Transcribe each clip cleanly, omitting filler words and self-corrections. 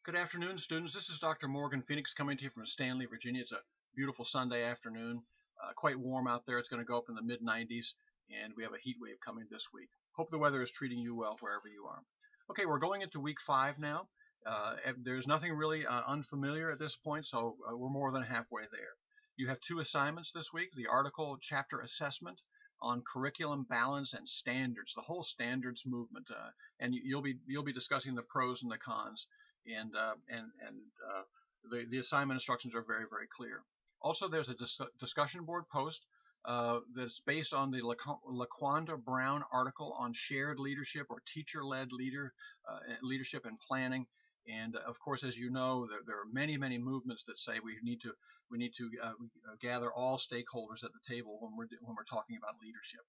Good afternoon, students. This is Dr. Morgan Phenix coming to you from Stanley, Virginia. It's a beautiful Sunday afternoon, quite warm out there. It's going to go up in the mid 90s, and we have a heat wave coming this week. Hope the weather is treating you well wherever you are. Okay, we're going into week 5 now. There's nothing really unfamiliar at this point, so we're more than halfway there. You have 2 assignments this week: the article chapter assessment on curriculum balance and standards, the whole standards movement, and you'll be discussing the pros and the cons, and the assignment instructions are very clear. Also, there's a discussion board post that's based on the LaQuanda Brown article on shared leadership or teacher-led leadership and planning. And of course, as you know, there are many movements that say we need to gather all stakeholders at the table when we're talking about leadership,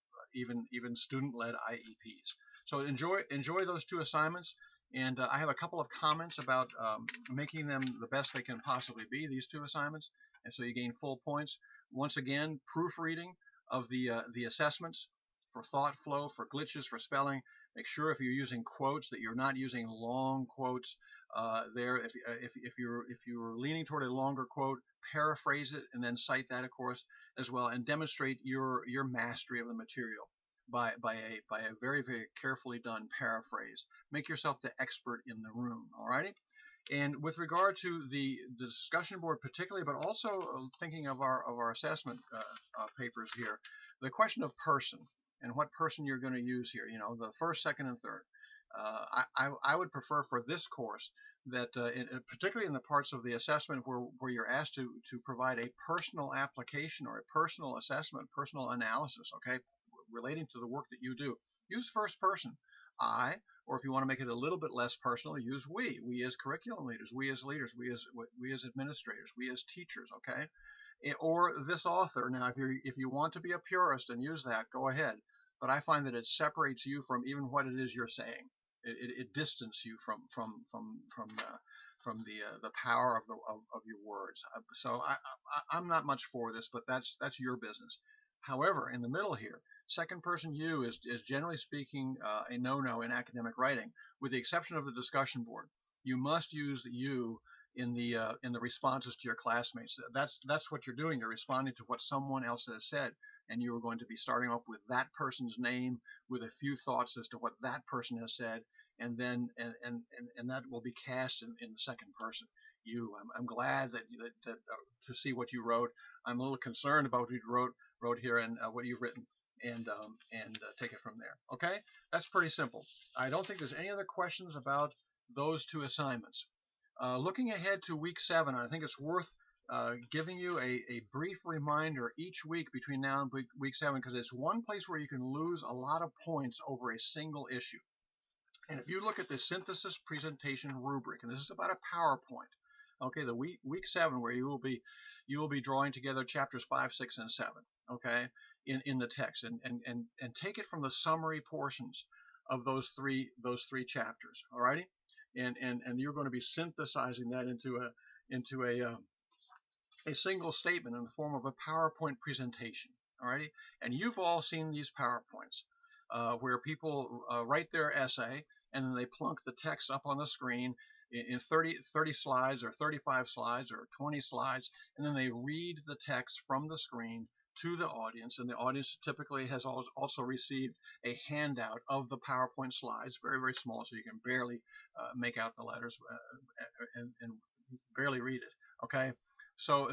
even student-led IEPs. So enjoy those 2 assignments. And I have a couple of comments about making them the best they can possibly be, these 2 assignments, and so you gain full points. Once again, proofreading of the assessments for thought flow, for glitches, for spelling. Make sure if you're using quotes that you're not using long quotes there. If you're leaning toward a longer quote, paraphrase it and then cite that, of course, as well, and demonstrate your mastery of the material by a very carefully done paraphrase. Make yourself the expert in the room. Alrighty. And with regard to the discussion board particularly, but also thinking of our assessment papers here, the question of person and what person you're going to use here, the first, second, and third. I would prefer for this course that, particularly in the parts of the assessment where you're asked to provide a personal application or a personal assessment, personal analysis, okay, relating to the work that you do, use first person. I, or if you want to make it a little bit less personal, use we. We as curriculum leaders, we as leaders, we as administrators, we as teachers, okay? Or this author. Now, if you want to be a purist and use that, go ahead. But I find that it separates you from even what it is you're saying. It distances you from the power of your words. So I'm not much for this, but that's your business. However, in the middle here, second person you is generally speaking a no-no in academic writing, with the exception of the discussion board. You must use you in the responses to your classmates. That's what you're doing. You're responding to what someone else has said, and you are going to be starting off with that person's name with a few thoughts as to what that person has said, and then and that will be cast in the second person. I'm glad that to see what you wrote. I'm a little concerned about what you wrote here and what you've written, and take it from there. Okay, that's pretty simple. I don't think there's any other questions about those 2 assignments. Looking ahead to week 7, I think it's worth giving you a brief reminder each week between now and week 7, because it's one place where you can lose a lot of points over a single issue. And if you look at the synthesis presentation rubric, and this is about a PowerPoint, okay, the week 7, where you will be drawing together chapters 5, 6, and 7, okay, in the text, and take it from the summary portions of those three chapters. Alrighty, and you're going to be synthesizing that into a single statement in the form of a PowerPoint presentation. Alrighty, and you've all seen these PowerPoints where people write their essay and then they plunk the text up on the screen in 30 slides or 35 slides or 20 slides, and then they read the text from the screen to the audience, and the audience typically has also received a handout of the PowerPoint slides, very small, so you can barely make out the letters and barely read it. Okay, so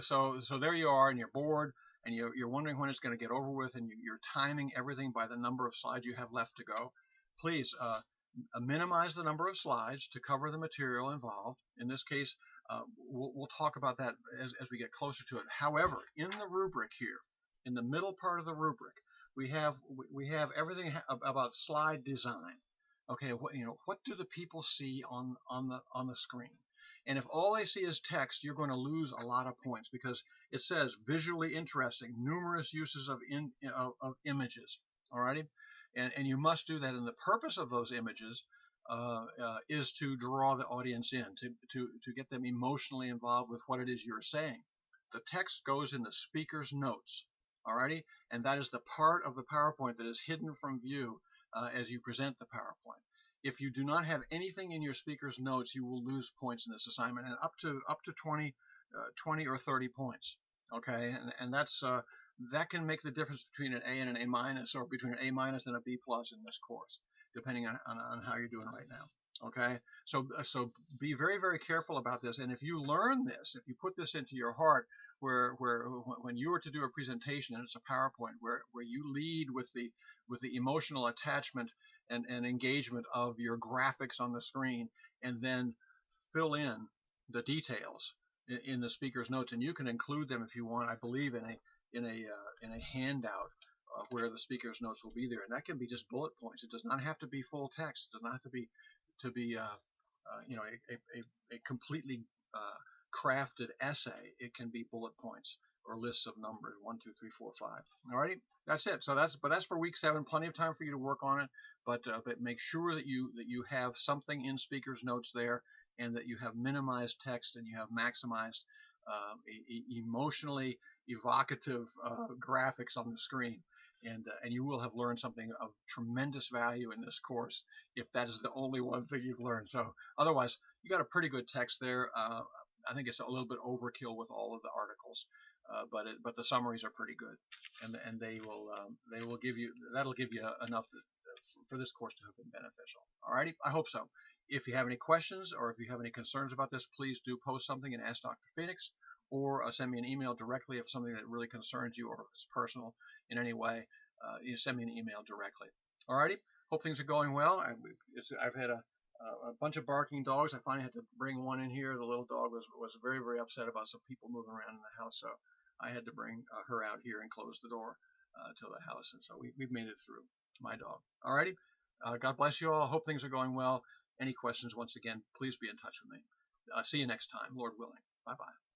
there you are, and you're bored, and you're wondering when it's going to get over with, and you're timing everything by the number of slides you have left to go. Please minimize the number of slides to cover the material involved. In this case, we'll talk about that as we get closer to it. However, in the rubric here, in the middle part of the rubric, we have everything about slide design. Okay, what do the people see on the screen? And if all they see is text, you're going to lose a lot of points, because it says visually interesting, numerous uses of images. Alrighty, and you must do that. And the purpose of those images is to draw the audience in, to get them emotionally involved with what it is you're saying. The text goes in the speaker's notes. Alrighty, and that is the part of the PowerPoint that is hidden from view as you present the PowerPoint. If you do not have anything in your speaker's notes, you will lose points in this assignment, and up to 20 or 30 points. Okay, and that can make the difference between an A and an A minus, or between an A minus and a B plus in this course, depending on how you're doing right now. Okay, so be very, very careful about this. And if you learn this, if you put this into your heart, where when you were to do a presentation and it's a PowerPoint, where you lead with the emotional attachment and engagement of your graphics on the screen, and then fill in the details in the speaker's notes, and you can include them if you want. I believe in a handout where the speaker's notes will be there, and that can be just bullet points. It does not have to be full text. It does not have to be a completely crafted essay. It can be bullet points or lists of numbers, 1, 2, 3, 4, 5. Alrighty, that's it. So that's for week 7. Plenty of time for you to work on it, but make sure that you have something in speaker's notes there, and that you have minimized text, and you have maximized emotionally evocative graphics on the screen, and you will have learned something of tremendous value in this course if that is the only one thing you've learned. So otherwise, you got a pretty good text there. I think it's a little bit overkill with all of the articles, but the summaries are pretty good, and they will give you, that'll give you enough for this course to have been beneficial. Alrighty, I hope so. If you have any questions, or if you have any concerns about this, please do post something and ask Dr. Phenix, or send me an email directly if something that really concerns you, or if it's personal in any way. You send me an email directly. Alrighty, hope things are going well. I've had a bunch of barking dogs. I finally had to bring one in here. The little dog was very, very upset about some people moving around in the house, so I had to bring her out here and close the door to the house, and so we've made it through. MyDog. Alrighty, God bless you all. Hope things are going well. Any questions, once again, please be in touch with me. See you next time, Lord willing. Bye-bye.